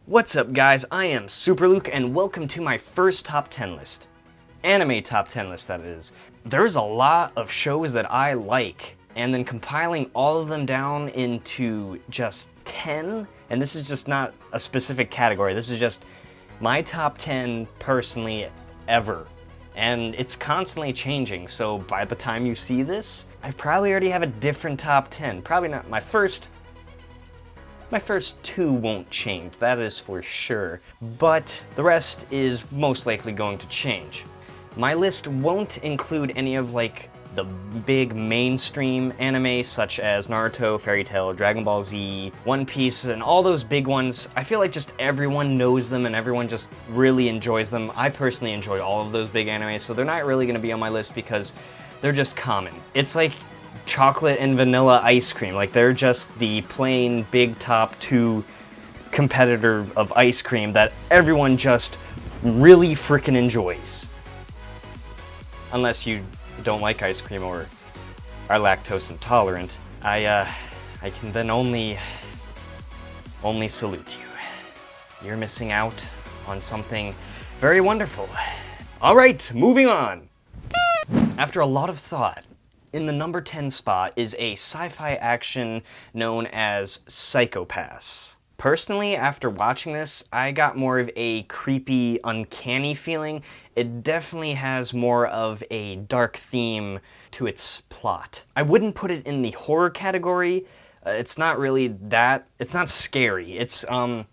What's up guys, I am Superluke and welcome to my first top 10 list. Anime top 10 list, that is. There's a lot of shows that I like, and then compiling all of them down into just 10, and this is just not a specific category, this is just my top 10 personally ever. And it's constantly changing, so by the time you see this, I probably already have a different top 10. Probably not my first two won't change, that is for sure, but the rest is most likely going to change. My list won't include any of like the big mainstream anime such as Naruto, Fairy Tail, Dragon Ball Z, One Piece, and all those big ones. I feel like just everyone knows them and everyone just really enjoys them. I personally enjoy all of those big animes, so they're not really going to be on my list because they're just common. It's like chocolate and vanilla ice cream, like they're just the plain big top two competitor of ice cream that everyone just really freaking enjoys. Unless you don't like ice cream or are lactose intolerant, I can then only salute you. You're missing out on something very wonderful. All right, moving on. After a lot of thought, in the number 10 spot is a sci-fi action known as Psychopath. Personally, after watching this, I got more of a creepy, uncanny feeling. It definitely has more of a dark theme to its plot. I wouldn't put it in the horror category. It's not really that. It's not scary. It's very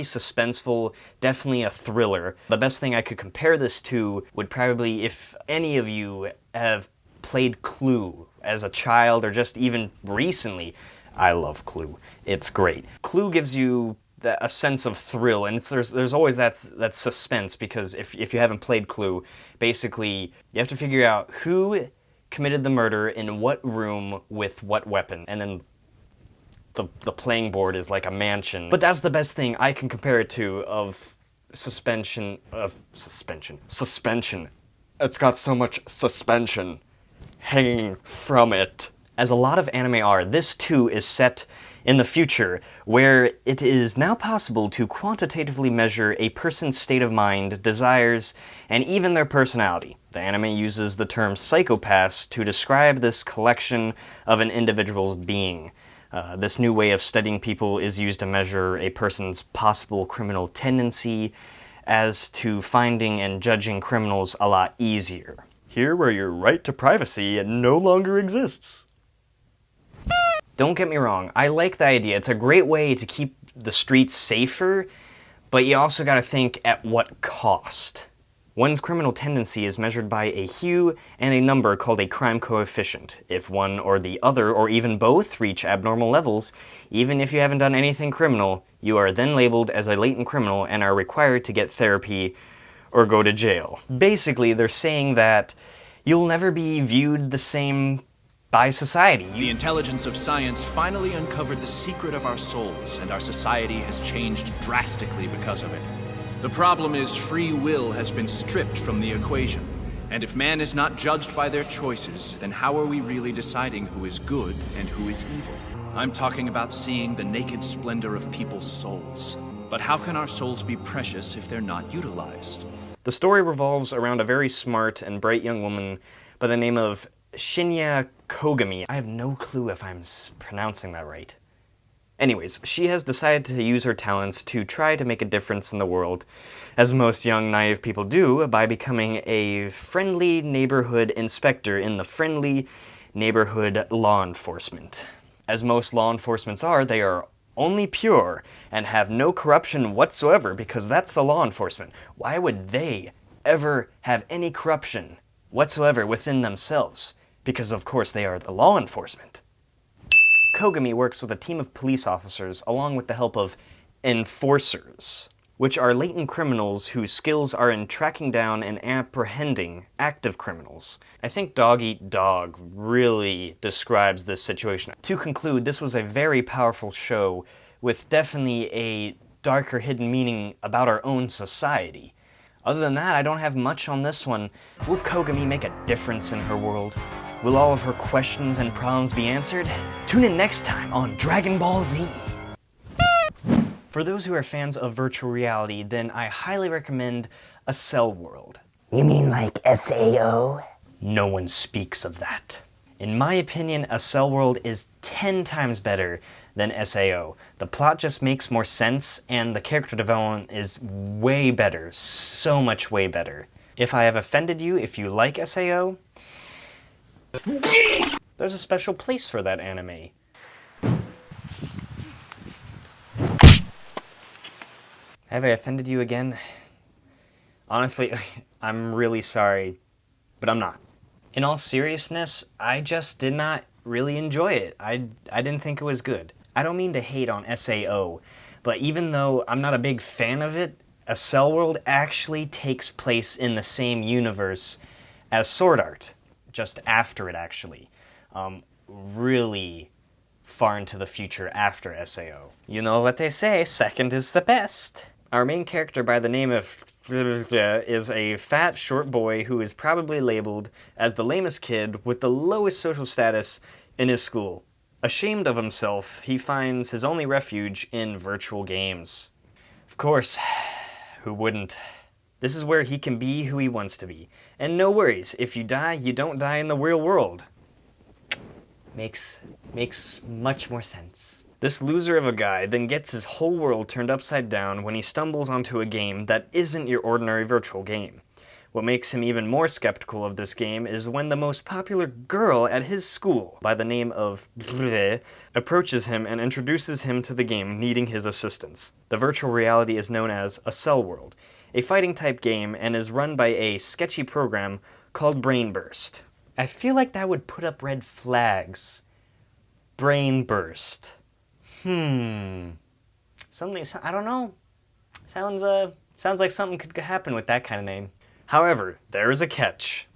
suspenseful, definitely a thriller. The best thing I could compare this to would probably, if any of you have played Clue as a child or just even recently. I love Clue. It's great. Clue gives you a sense of thrill, and there's always that suspense, because if you haven't played Clue, basically you have to figure out who committed the murder in what room with what weapon, and then the playing board is like a mansion. But that's the best thing I can compare it to of suspension. It's got so much suspension hanging from it. As a lot of anime are, this too is set in the future, where it is now possible to quantitatively measure a person's state of mind, desires, and even their personality. The anime uses the term psychopaths to describe this collection of an individual's being. This new way of studying people is used to measure a person's possible criminal tendency, as to finding and judging criminals a lot easier. Here, where your right to privacy no longer exists. Don't get me wrong, I like the idea. It's a great way to keep the streets safer, but you also gotta think at what cost. One's criminal tendency is measured by a hue and a number called a crime coefficient. If one or the other, or even both, reach abnormal levels, even if you haven't done anything criminal, you are then labeled as a latent criminal and are required to get therapy or go to jail. Basically, they're saying that you'll never be viewed the same by society. The intelligence of science finally uncovered the secret of our souls, and our society has changed drastically because of it. The problem is free will has been stripped from the equation, and if man is not judged by their choices, then how are we really deciding who is good and who is evil? I'm talking about seeing the naked splendor of people's souls. But how can our souls be precious if they're not utilized? The story revolves around a very smart and bright young woman by the name of Shinya Kogami. I have no clue if I'm pronouncing that right. Anyways, she has decided to use her talents to try to make a difference in the world, as most young, naive people do, by becoming a friendly neighborhood inspector in the friendly neighborhood law enforcement. As most law enforcements are, they are only pure and have no corruption whatsoever, because that's the law enforcement. Why would they ever have any corruption whatsoever within themselves? Because of course they are the law enforcement. Kogami works with a team of police officers along with the help of enforcers, which are latent criminals whose skills are in tracking down and apprehending active criminals. I think Dog Eat Dog really describes this situation. To conclude, this was a very powerful show with definitely a darker hidden meaning about our own society. Other than that, I don't have much on this one. Will Kogami make a difference in her world? Will all of her questions and problems be answered? Tune in next time on Dragon Ball Z. For those who are fans of virtual reality, then I highly recommend A Cell World. You mean like SAO? No one speaks of that. In my opinion, A Cell World is 10 times better than SAO. The plot just makes more sense, and the character development is way better, so much way better. If I have offended you, if you like SAO, there's a special place for that anime. Have I offended you again? Honestly, I'm really sorry, but I'm not. In all seriousness, I just did not really enjoy it. I didn't think it was good. I don't mean to hate on SAO, but even though I'm not a big fan of it, A Cell World actually takes place in the same universe as Sword Art, just after it actually. Really far into the future after SAO. You know what they say, second is the best. Our main character by the name of is a fat, short boy who is probably labeled as the lamest kid with the lowest social status in his school. Ashamed of himself, he finds his only refuge in virtual games. Of course, who wouldn't? This is where he can be who he wants to be. And no worries, if you die, you don't die in the real world. Makes much more sense. This loser of a guy then gets his whole world turned upside down when he stumbles onto a game that isn't your ordinary virtual game. What makes him even more skeptical of this game is when the most popular girl at his school, by the name of approaches him and introduces him to the game needing his assistance. The virtual reality is known as A Cell World, a fighting type game, and is run by a sketchy program called Brain Burst. I feel like that would put up red flags. Brain Burst. Something, I don't know. Sounds like something could happen with that kind of name. However, there is a catch.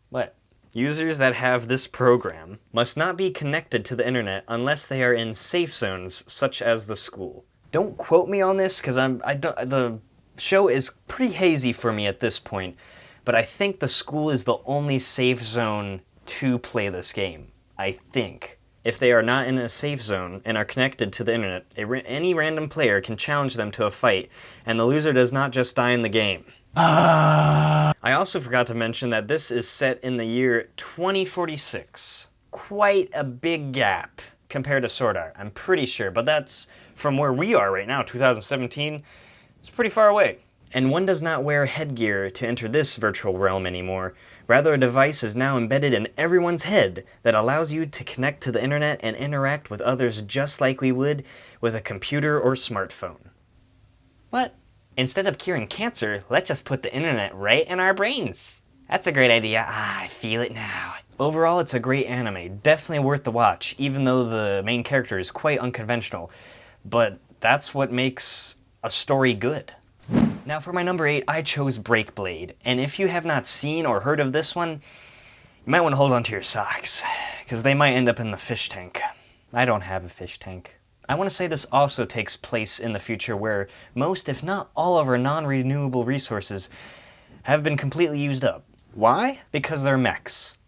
What? Users that have this program must not be connected to the internet unless they are in safe zones, such as the school. Don't quote me on this, because the show is pretty hazy for me at this point, but I think the school is the only safe zone to play this game. I think. If they are not in a safe zone and are connected to the internet, any random player can challenge them to a fight, and the loser does not just die in the game. I also forgot to mention that this is set in the year 2046. Quite a big gap compared to Sword Art, I'm pretty sure, but that's from where we are right now, 2017. It's pretty far away. And one does not wear headgear to enter this virtual realm anymore. Rather, a device is now embedded in everyone's head that allows you to connect to the internet and interact with others just like we would with a computer or smartphone. What? Instead of curing cancer, let's just put the internet right in our brains. That's a great idea. I feel it now. Overall, it's a great anime. Definitely worth the watch, even though the main character is quite unconventional. But that's what makes a story good. Now for my number 8, I chose Breakblade, and if you have not seen or heard of this one, you might want to hold on to your socks, because they might end up in the fish tank. I don't have a fish tank. I want to say this also takes place in the future where most, if not all of our non-renewable resources have been completely used up. Why? Because they're mechs.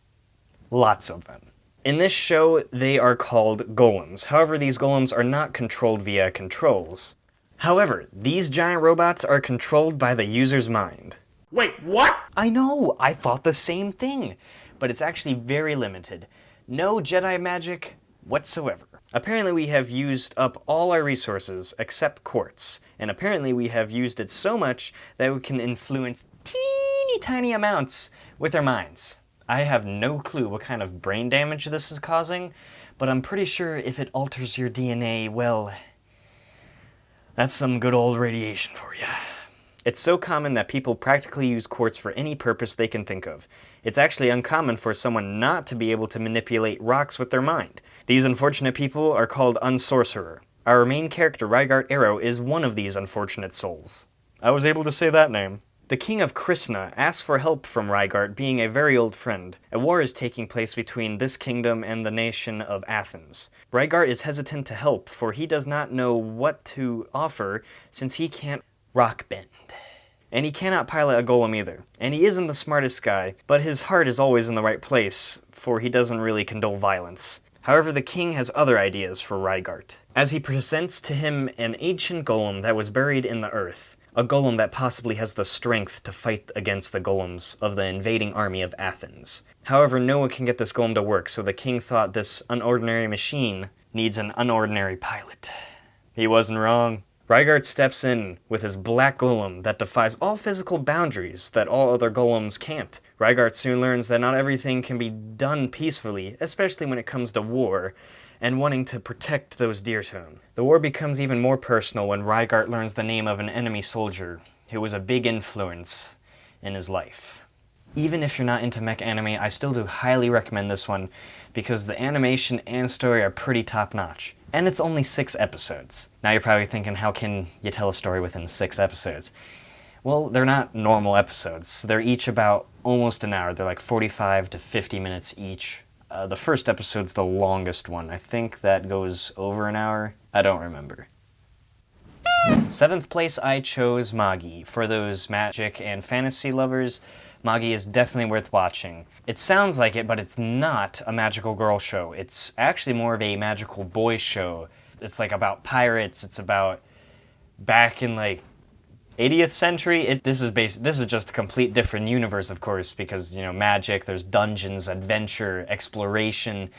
Lots of them. In this show, they are called golems. However, these golems are not controlled via controls. However, these giant robots are controlled by the user's mind. Wait, what? I know, I thought the same thing, but it's actually very limited. No Jedi magic whatsoever. Apparently we have used up all our resources except quartz, and apparently we have used it so much that we can influence teeny tiny amounts with our minds. I have no clue what kind of brain damage this is causing, but I'm pretty sure if it alters your DNA, well, that's some good old radiation for you. It's so common that people practically use quartz for any purpose they can think of. It's actually uncommon for someone not to be able to manipulate rocks with their mind. These unfortunate people are called unsorcerer. Our main character, Rygardt Arrow, is one of these unfortunate souls. I was able to say that name. The king of Krishna asks for help from Rygardt, being a very old friend. A war is taking place between this kingdom and the nation of Athens. Rygardt is hesitant to help, for he does not know what to offer since he can't rock bend. And he cannot pilot a golem either. And he isn't the smartest guy, but his heart is always in the right place, for he doesn't really condone violence. However, the king has other ideas for Rygart, as he presents to him an ancient golem that was buried in the earth, a golem that possibly has the strength to fight against the golems of the invading army of Athens. However, no one can get this golem to work, so the king thought this unordinary machine needs an unordinary pilot. He wasn't wrong. Rygart steps in with his black golem that defies all physical boundaries that all other golems can't. Rygart soon learns that not everything can be done peacefully, especially when it comes to war, and wanting to protect those dear to him. The war becomes even more personal when Rygart learns the name of an enemy soldier who was a big influence in his life. Even if you're not into mech anime, I still do highly recommend this one because the animation and story are pretty top-notch. And it's only 6 episodes. Now you're probably thinking, how can you tell a story within 6 episodes? Well, they're not normal episodes. They're each about almost an hour. They're like 45 to 50 minutes each. The first episode's the longest one. I think that goes over an hour. I don't remember. 7th place, I chose Magi. For those magic and fantasy lovers, Magi is definitely worth watching. It sounds like it, but it's not a magical girl show. It's actually more of a magical boy show. It's like about pirates. It's about back in like 80th century. This is just a complete different universe, of course, because, you know, magic, there's dungeons, adventure, exploration.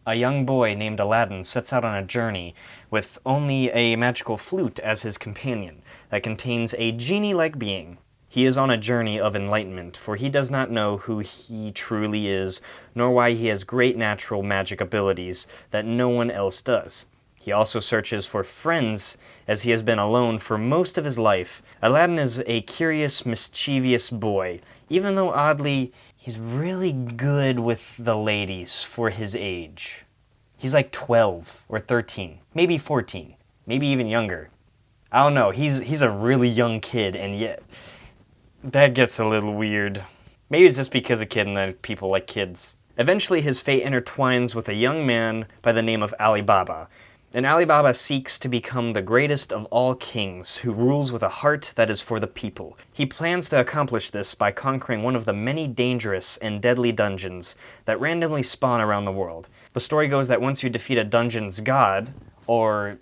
A young boy named Aladdin sets out on a journey with only a magical flute as his companion that contains a genie-like being. He is on a journey of enlightenment, for he does not know who he truly is, nor why he has great natural magic abilities that no one else does. He also searches for friends, as he has been alone for most of his life. Aladdin is a curious, mischievous boy, even though oddly, he's really good with the ladies for his age. He's like 12 or 13, maybe 14, maybe even younger. I don't know, he's a really young kid, and yet that gets a little weird. Maybe it's just because a kid and that people like kids. Eventually his fate intertwines with a young man by the name of Alibaba. And Alibaba seeks to become the greatest of all kings, who rules with a heart that is for the people. He plans to accomplish this by conquering one of the many dangerous and deadly dungeons that randomly spawn around the world. The story goes that once you defeat a dungeon's god, or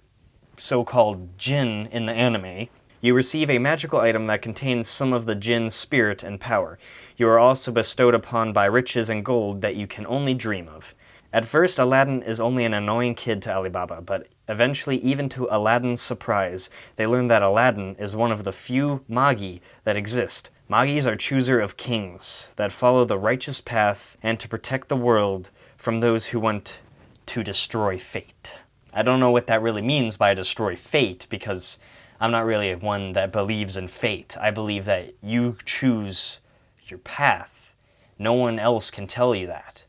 so-called djinn in the anime, you receive a magical item that contains some of the djinn's spirit and power. You are also bestowed upon by riches and gold that you can only dream of. At first, Aladdin is only an annoying kid to Alibaba, but eventually, even to Aladdin's surprise, they learn that Aladdin is one of the few Magi that exist. Magis are chooser of kings that follow the righteous path and to protect the world from those who want to destroy fate. I don't know what that really means by destroy fate, because I'm not really one that believes in fate. I believe that you choose your path. No one else can tell you that.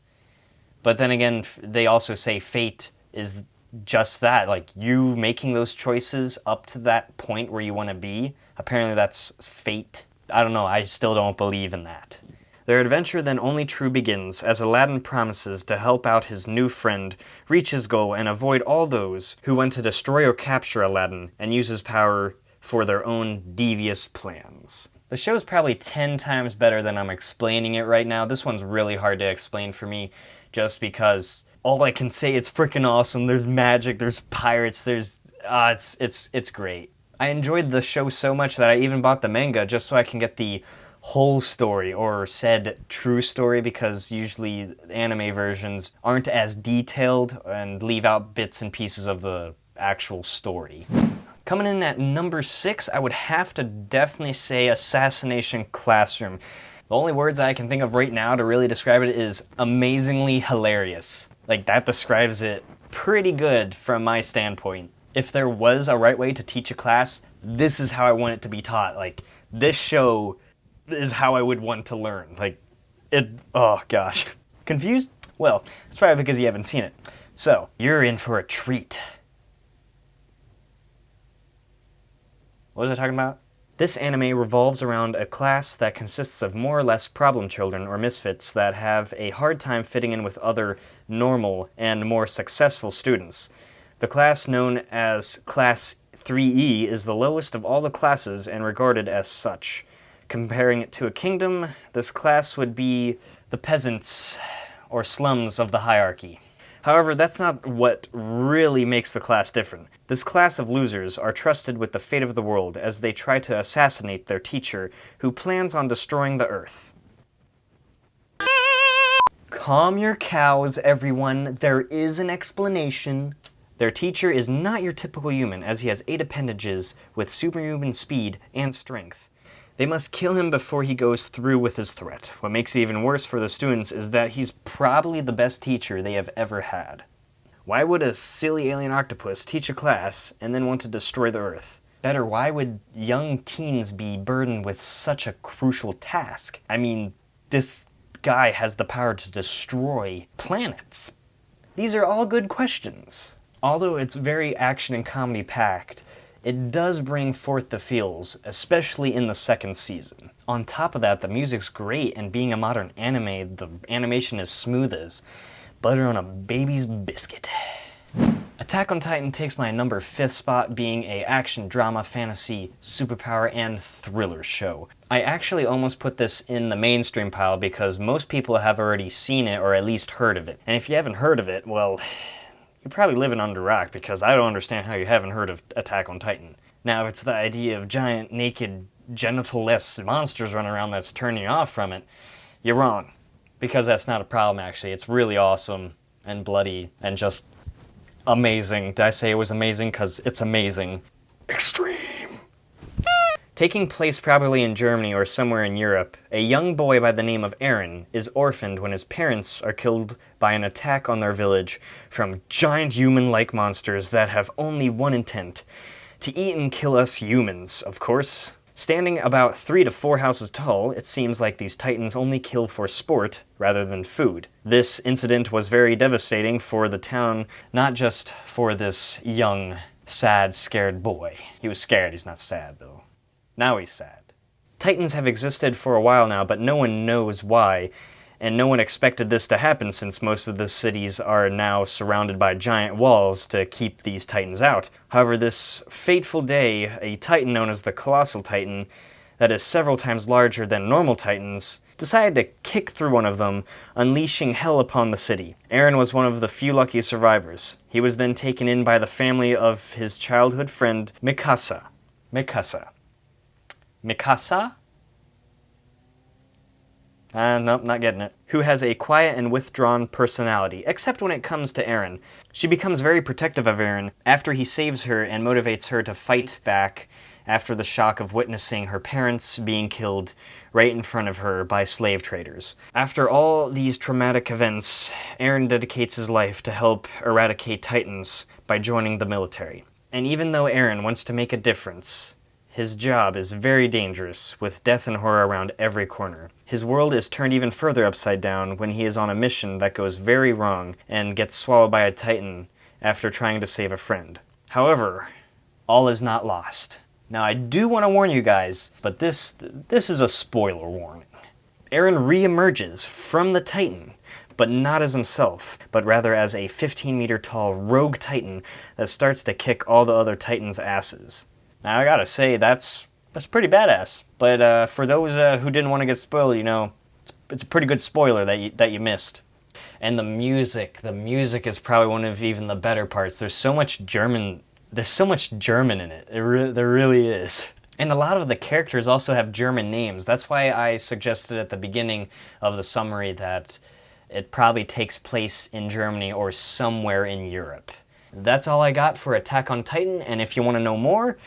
But then again, they also say fate is just that, like you making those choices up to that point where you want to be. Apparently that's fate. I don't know, I still don't believe in that. Their adventure then only true begins as Aladdin promises to help out his new friend, reach his goal, and avoid all those who want to destroy or capture Aladdin and use his power for their own devious plans. The show's probably 10 times better than I'm explaining it right now. This one's really hard to explain for me, just because all I can say, it's freaking awesome. There's magic, there's pirates, it's great. I enjoyed the show so much that I even bought the manga just so I can get the whole story, or said true story, because usually anime versions aren't as detailed and leave out bits and pieces of the actual story. Coming in at number 6, I would have to definitely say Assassination Classroom. The only words I can think of right now to really describe it is amazingly hilarious. Like, that describes it pretty good from my standpoint. If there was a right way to teach a class, this is how I want it to be taught. Like, this show is how I would want to learn. Like, oh gosh. Confused? Well, it's probably because you haven't seen it. So, you're in for a treat. What was I talking about? This anime revolves around a class that consists of more or less problem children or misfits that have a hard time fitting in with other normal and more successful students. The class, known as Class 3E, is the lowest of all the classes and regarded as such. Comparing it to a kingdom, this class would be the peasants or slums of the hierarchy. However, that's not what really makes the class different. This class of losers are trusted with the fate of the world as they try to assassinate their teacher, who plans on destroying the Earth. Calm your cows, everyone. There is an explanation. Their teacher is not your typical human, as he has 8 appendages with superhuman speed and strength. They must kill him before he goes through with his threat. What makes it even worse for the students is that he's probably the best teacher they have ever had. Why would a silly alien octopus teach a class and then want to destroy the Earth? Better, why would young teens be burdened with such a crucial task? I mean, this guy has the power to destroy planets. These are all good questions. Although it's very action and comedy packed, it does bring forth the feels, especially in the 2nd season. On top of that, the music's great, and being a modern anime, the animation is smooth as butter on a baby's biscuit. Attack on Titan takes my number 5th spot, being a action, drama, fantasy, superpower, and thriller show. I actually almost put this in the mainstream pile because most people have already seen it or at least heard of it. And if you haven't heard of it, well, you're probably living under a rock, because I don't understand how you haven't heard of Attack on Titan. Now, if it's the idea of giant, naked, genital-less monsters running around that's turning you off from it, you're wrong. Because that's not a problem, actually. It's really awesome and bloody and just amazing. Did I say it was amazing? Because it's amazing. Extreme. Taking place probably in Germany or somewhere in Europe, a young boy by the name of Aaron is orphaned when his parents are killed by an attack on their village from giant human-like monsters that have only one intent: to eat and kill us humans, of course. Standing about 3 to 4 houses tall, it seems like these titans only kill for sport rather than food. This incident was very devastating for the town, not just for this young, sad, scared boy. He was scared, he's not sad though. Now he's sad. Titans have existed for a while now, but no one knows why, and no one expected this to happen since most of the cities are now surrounded by giant walls to keep these titans out. However, this fateful day, a titan known as the Colossal Titan, that is several times larger than normal titans, decided to kick through one of them, unleashing hell upon the city. Aaron was one of the few lucky survivors. He was then taken in by the family of his childhood friend, Mikasa. Nope, not getting it. Who has a quiet and withdrawn personality, except when it comes to Aaron. She becomes very protective of Aaron after he saves her and motivates her to fight back after the shock of witnessing her parents being killed right in front of her by slave traders. After all these traumatic events, Aaron dedicates his life to help eradicate Titans by joining the military. And even though Aaron wants to make a difference, his job is very dangerous, with death and horror around every corner. His world is turned even further upside down when he is on a mission that goes very wrong and gets swallowed by a Titan after trying to save a friend. However, all is not lost. Now, I do want to warn you guys, but this is a spoiler warning. Aaron re-emerges from the Titan, but not as himself, but rather as a 15-meter tall rogue Titan that starts to kick all the other Titans' asses. Now, I gotta say, that's pretty badass. But for those who didn't want to get spoiled, you know, it's a pretty good spoiler that you missed. And the music is probably one of even the better parts. There's so much German in it. There really is. And a lot of the characters also have German names. That's why I suggested at the beginning of the summary that it probably takes place in Germany or somewhere in Europe. That's all I got for Attack on Titan, and if you want to know more,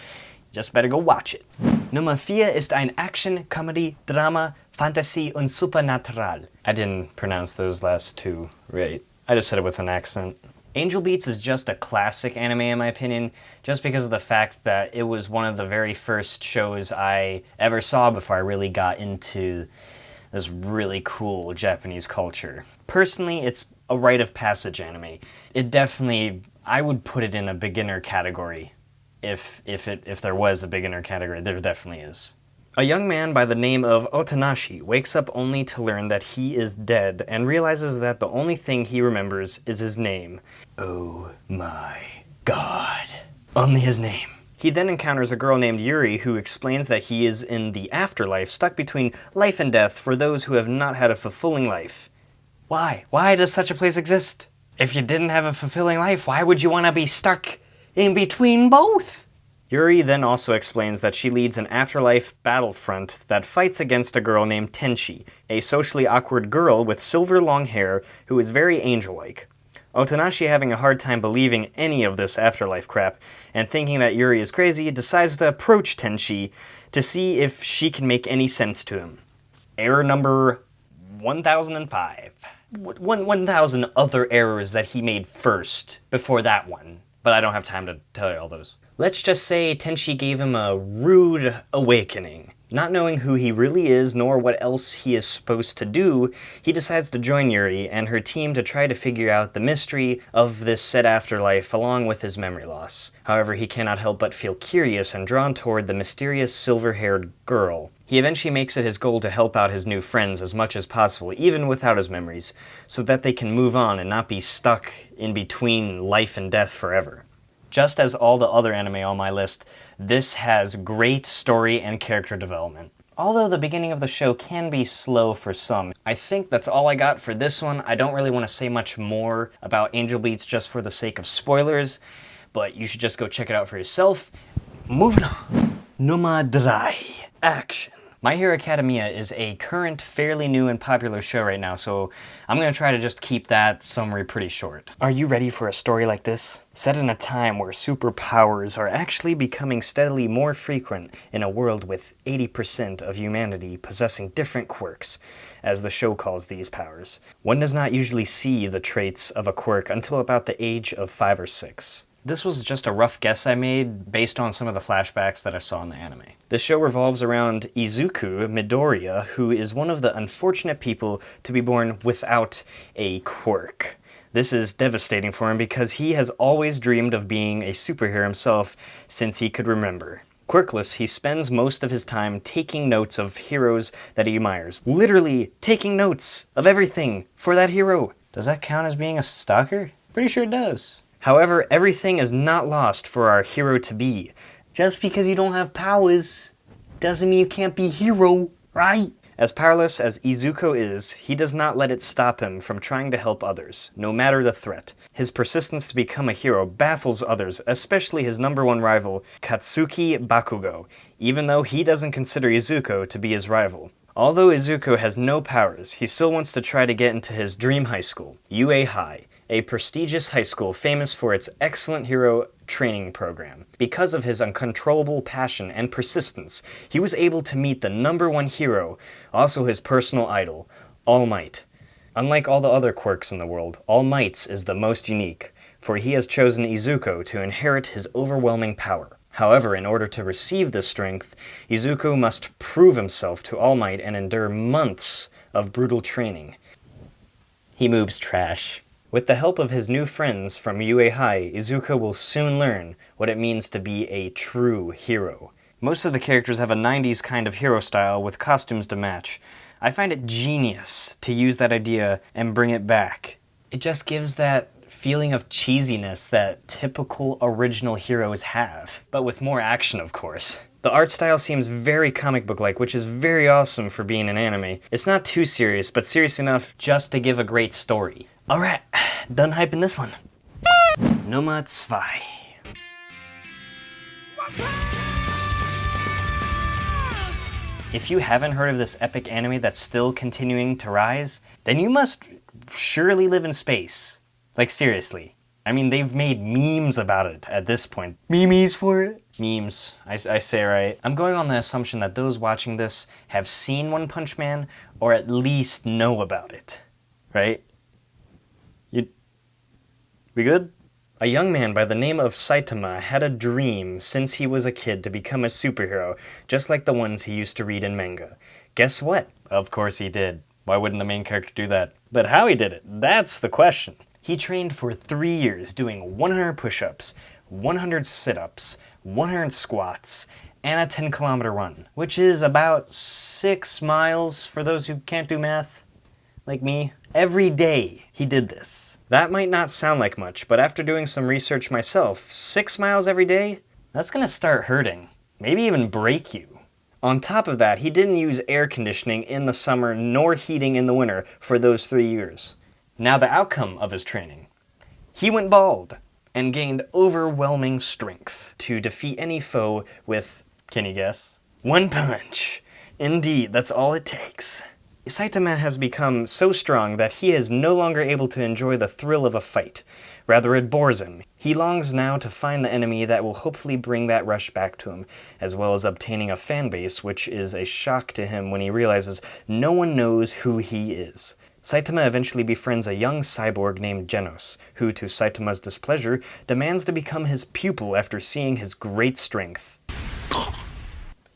just better go watch it. Nummer 4 ist ein Action, Comedy, Drama, Fantasy und Supernatural. I didn't pronounce those last two right. I just said it with an accent. Angel Beats is just a classic anime in my opinion, just because of the fact that it was one of the very first shows I ever saw before I really got into this really cool Japanese culture. Personally, it's a rite of passage anime. It definitely, I would put it in a beginner category. If there was a beginner category, there definitely is. A young man by the name of Otanashi wakes up only to learn that he is dead and realizes that the only thing he remembers is his name. Oh my god. Only his name. He then encounters a girl named Yuri who explains that he is in the afterlife, stuck between life and death for those who have not had a fulfilling life. Why? Why does such a place exist? If you didn't have a fulfilling life, why would you want to be stuck in between both? Yuri then also explains that she leads an afterlife battlefront that fights against a girl named Tenchi, a socially awkward girl with silver long hair who is very angel-like. Otonashi, having a hard time believing any of this afterlife crap and thinking that Yuri is crazy, decides to approach Tenchi to see if she can make any sense to him. Error number 1005. 1,000 other errors that he made first before that one, but I don't have time to tell you all those. Let's just say Tenchi gave him a rude awakening. Not knowing who he really is nor what else he is supposed to do, he decides to join Yuri and her team to try to figure out the mystery of this said afterlife along with his memory loss. However, he cannot help but feel curious and drawn toward the mysterious silver-haired girl. He eventually makes it his goal to help out his new friends as much as possible, even without his memories, so that they can move on and not be stuck in between life and death forever. Just as all the other anime on my list, this has great story and character development. Although the beginning of the show can be slow for some. I think that's all I got for this one. I don't really want to say much more about Angel Beats just for the sake of spoilers, but you should just go check it out for yourself. Moving on. Nomadrai. Action. My Hero Academia is a current, fairly new and popular show right now, so I'm going to try to just keep that summary pretty short. Are you ready for a story like this? Set in a time where superpowers are actually becoming steadily more frequent in a world with 80% of humanity possessing different quirks, as the show calls these powers. One does not usually see the traits of a quirk until about the age of 5 or 6. This was just a rough guess I made based on some of the flashbacks that I saw in the anime. This show revolves around Izuku Midoriya, who is one of the unfortunate people to be born without a quirk. This is devastating for him because he has always dreamed of being a superhero himself since he could remember. Quirkless, he spends most of his time taking notes of heroes that he admires. Literally taking notes of everything for that hero. Does that count as being a stalker? Pretty sure it does. However, everything is not lost for our hero-to-be. Just because you don't have powers doesn't mean you can't be hero, right? As powerless as Izuku is, he does not let it stop him from trying to help others, no matter the threat. His persistence to become a hero baffles others, especially his number one rival, Katsuki Bakugo, even though he doesn't consider Izuku to be his rival. Although Izuku has no powers, he still wants to try to get into his dream high school, UA High, a prestigious high school famous for its excellent hero training program. Because of his uncontrollable passion and persistence, he was able to meet the number one hero, also his personal idol, All Might. Unlike all the other quirks in the world, All Might's is the most unique, for he has chosen Izuku to inherit his overwhelming power. However, in order to receive this strength, Izuku must prove himself to All Might and endure months of brutal training. He moves trash. With the help of his new friends from UA High, Izuku will soon learn what it means to be a true hero. Most of the characters have a 90s kind of hero style with costumes to match. I find it genius to use that idea and bring it back. It just gives that feeling of cheesiness that typical original heroes have, but with more action, of course. The art style seems very comic book-like, which is very awesome for being an anime. It's not too serious, but serious enough just to give a great story. Alright, done hyping this one. Nummer 2. If you haven't heard of this epic anime that's still continuing to rise, then you must surely live in space. Like, seriously. I mean, they've made memes about it at this point. Memes for it? Memes, I say right. I'm going on the assumption that those watching this have seen One Punch Man, or at least know about it. Right? We good? A young man by the name of Saitama had a dream since he was a kid to become a superhero, just like the ones he used to read in manga. Guess what? Of course he did. Why wouldn't the main character do that? But how he did it, that's the question. He trained for 3 years doing 100 push-ups, 100 sit-ups, 100 squats, and a 10-kilometer run, which is about 6 miles for those who can't do math, like me. Every day he did this. That might not sound like much, but after doing some research myself, 6 miles every day? That's gonna start hurting. Maybe even break you. On top of that, he didn't use air conditioning in the summer nor heating in the winter for those 3 years. Now the outcome of his training. He went bald and gained overwhelming strength to defeat any foe with, can you guess? One punch. Indeed, that's all it takes. Saitama has become so strong that he is no longer able to enjoy the thrill of a fight. Rather, it bores him. He longs now to find the enemy that will hopefully bring that rush back to him, as well as obtaining a fan base, which is a shock to him when he realizes no one knows who he is. Saitama eventually befriends a young cyborg named Genos, who, to Saitama's displeasure, demands to become his pupil after seeing his great strength.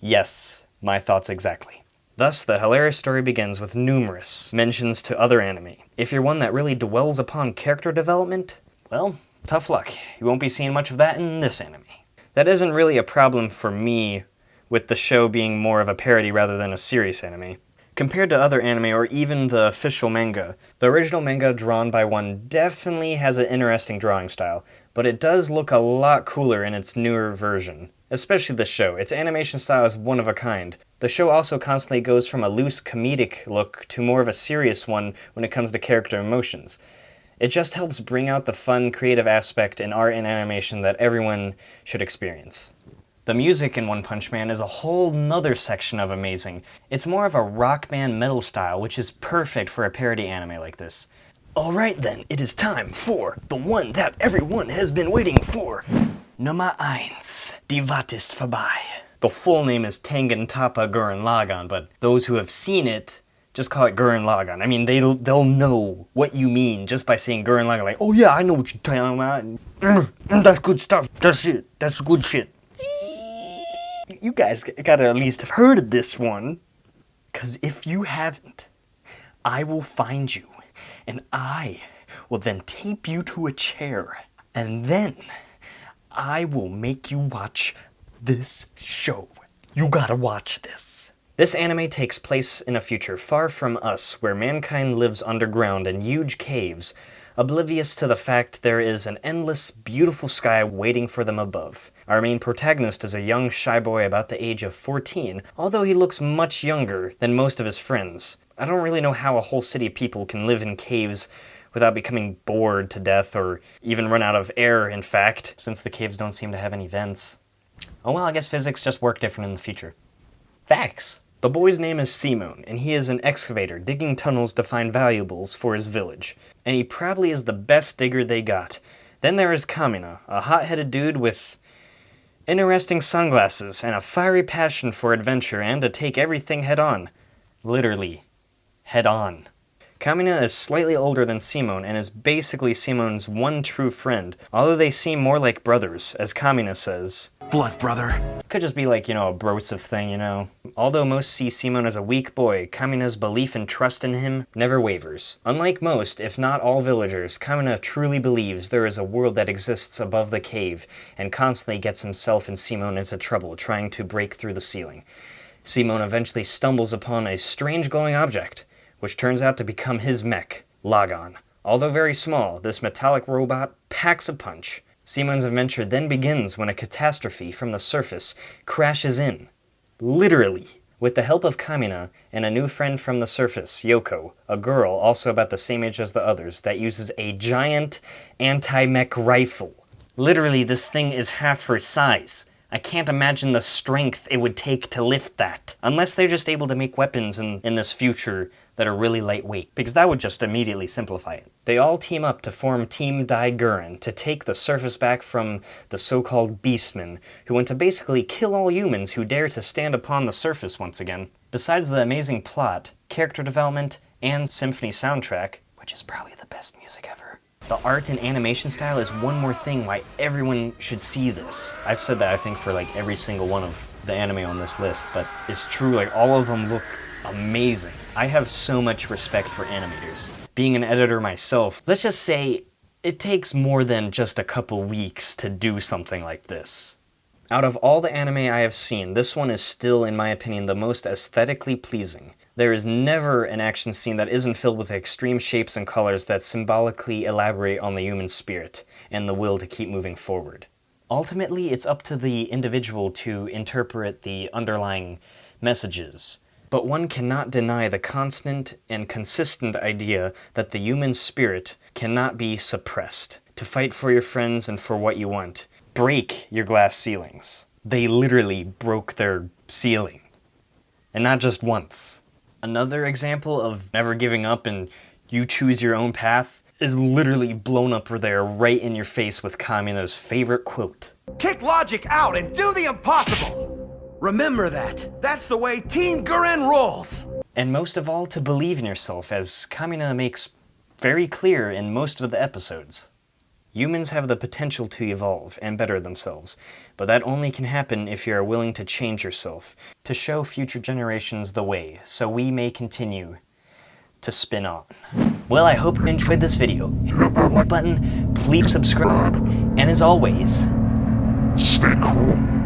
Yes, my thoughts exactly. Thus, the hilarious story begins with numerous mentions to other anime. If you're one that really dwells upon character development, well, tough luck. You won't be seeing much of that in this anime. That isn't really a problem for me, with the show being more of a parody rather than a serious anime. Compared to other anime or even the official manga, the original manga drawn by one definitely has an interesting drawing style, but it does look a lot cooler in its newer version. Especially the show. Its animation style is one of a kind. The show also constantly goes from a loose comedic look to more of a serious one when it comes to character emotions. It just helps bring out the fun, creative aspect in art and animation that everyone should experience. The music in One Punch Man is a whole nother section of amazing. It's more of a rock band metal style, which is perfect for a parody anime like this. Alright then, it is time for the one that everyone has been waiting for. Nummer 1, Die Watt ist vorbei. The full name is Tengen Toppa Gurren Lagann, but those who have seen it just call it Gurren Lagann. I mean, they'll know what you mean just by saying Gurren Lagann, like, oh yeah, I know what you're talking about. That's good stuff. That's it. That's good shit. You guys gotta at least have heard of this one. Because if you haven't, I will find you, and I will then tape you to a chair, and then I will make you watch this show. You gotta watch this. This anime takes place in a future far from us, where mankind lives underground in huge caves, oblivious to the fact there is an endless, beautiful sky waiting for them above. Our main protagonist is a young shy boy about the age of 14, although he looks much younger than most of his friends. I don't really know how a whole city of people can live in caves without becoming bored to death or even run out of air, in fact, since the caves don't seem to have any vents. Oh well, I guess physics just work different in the future. Facts. The boy's name is Simon, and he is an excavator digging tunnels to find valuables for his village. And he probably is the best digger they got. Then there is Kamina, a hot-headed dude with interesting sunglasses and a fiery passion for adventure and to take everything head-on. Literally, head-on. Kamina is slightly older than Simon and is basically Simon's one true friend, although they seem more like brothers, as Kamina says. Blood brother. Could just be like, a brosive thing, Although most see Simon as a weak boy, Kamina's belief and trust in him never wavers. Unlike most, if not all villagers, Kamina truly believes there is a world that exists above the cave and constantly gets himself and Simon into trouble trying to break through the ceiling. Simon eventually stumbles upon a strange glowing object, which turns out to become his mech, Lagann. Although very small, this metallic robot packs a punch. Simon's adventure then begins when a catastrophe from the surface crashes in. Literally. With the help of Kamina and a new friend from the surface, Yoko, a girl also about the same age as the others that uses a giant anti-mech rifle. Literally, this thing is half her size. I can't imagine the strength it would take to lift that. Unless they're just able to make weapons in this future that are really lightweight, because that would just immediately simplify it. They all team up to form Team Dai Gurren to take the surface back from the so-called Beastmen, who want to basically kill all humans who dare to stand upon the surface once again. Besides the amazing plot, character development, and symphony soundtrack, which is probably the best music ever, the art and animation style is one more thing why everyone should see this. I've said that I think for like every single one of the anime on this list, but it's true, like all of them look amazing. I have so much respect for animators. Being an editor myself, let's just say it takes more than just a couple weeks to do something like this. Out of all the anime I have seen, this one is still, in my opinion, the most aesthetically pleasing. There is never an action scene that isn't filled with extreme shapes and colors that symbolically elaborate on the human spirit and the will to keep moving forward. Ultimately, it's up to the individual to interpret the underlying messages. But one cannot deny the constant and consistent idea that the human spirit cannot be suppressed. to fight for your friends and for what you want. Break your glass ceilings. They literally broke their ceiling. And not just once. Another example of never giving up and you choose your own path is literally blown up there right in your face with Kamina's favorite quote. Kick logic out and do the impossible! Remember that. That's the way Team Gurren rolls! And most of all, to believe in yourself, as Kamina makes very clear in most of the episodes. Humans have the potential to evolve and better themselves, but that only can happen if you are willing to change yourself, to show future generations the way, so we may continue to spin on. Well, I hope you enjoyed this video. Hit that like button, please subscribe, and as always, Stay cool.